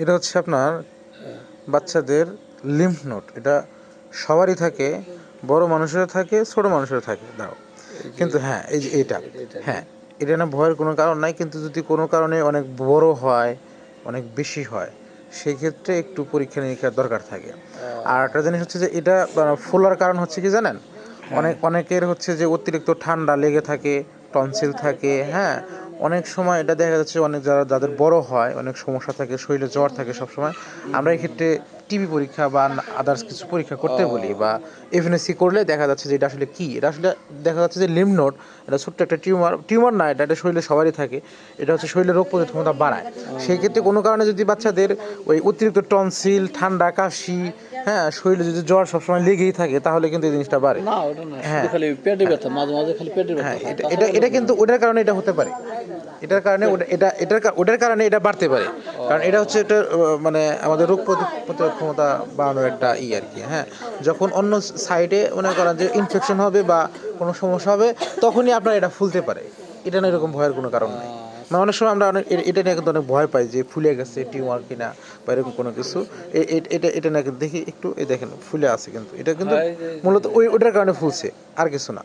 এটা হচ্ছে আপনার বাচ্চাদের লিম্ফ নোড। এটা সবারই থাকে, বড় মানুষেরও থাকে, ছোট মানুষেরও থাকে। দাও কিন্তু হ্যাঁ, এই যে এটা, হ্যাঁ, এটা না ভয়ের কোনো কারণ নাই। কিন্তু যদি কোনো কারণে অনেক বড় হয়, অনেক বেশি হয়, সেই ক্ষেত্রে একটু পরীক্ষা নিরীক্ষার দরকার থাকে। আর একটা জিনিস হচ্ছে যে এটা ফোলার কারণ হচ্ছে কি জানেন, অনেকের হচ্ছে যে অতিরিক্ত ঠান্ডা লেগে থাকে, টনসিল থাকে, হ্যাঁ, অনেক সময় এটা দেখা যাচ্ছে অনেক যাদের বড় হয়, অনেক সমস্যা থাকে, শরীরে জ্বর থাকে সবসময়। আমরা এই ক্ষেত্রে টিবি পরীক্ষা বা আদার্স কিছু পরীক্ষা করতে বলি, বা এফএনএসসি করলে দেখা যাচ্ছে যে এটা আসলে কি, এটা আসলে দেখা যাচ্ছে যে লিম্ফ নোড। এটা ছোট্ট একটা টিউমার না, এটা শরীরে সবারই থাকে। এটা হচ্ছে শরীরের রোগ প্রতিরোধ ক্ষমতা বাড়ায়। সেই ক্ষেত্রে কোনো কারণে যদি বাচ্চাদের ওই অতিরিক্ত টনসিল, ঠান্ডা, কাশি, হ্যাঁ, শরীরে যদি জ্বর সবসময় লেগেই থাকে, তাহলে কিন্তু এই জিনিসটা বাড়ে। না ওটা না, শুধু হ্যাঁ, খালি পেটে ব্যথা, মাঝে মাঝে খালি পেটে ব্যথা হ্যাঁ, হয়, এটা এটা তাছাড়া এটা কোনো কিন্তু সমস্যা ওটার কারণে এটা হতে পারে। এটার কারণে ওটার কারণে এটা বাড়তে পারে। কারণ এটা হচ্ছে একটা মানে আমাদের রোগ প্রতিরোধ ক্ষমতা বাড়ানোর একটা আর কি। হ্যাঁ, যখন অন্য সাইডে মনে করেন যে ইনফেকশন হবে বা কোনো সমস্যা হবে, তখনই আপনার এটা ফুলতে পারে। এটা না, এরকম ভয়ের কোনো কারণ নাই। মানে অনেক সময় আমরা অনেক এটা নিয়ে কিন্তু অনেক ভয় পাই যে ফুলে গেছে টিউমার কিনা বা এরকম কোনো কিছু। এটা না, কিন্তু দেখি একটু, এই দেখেন ফুলে আছে, কিন্তু এটা কিন্তু হয়। মূলত ওটার কারণে ফুলছে, আর কিছু না।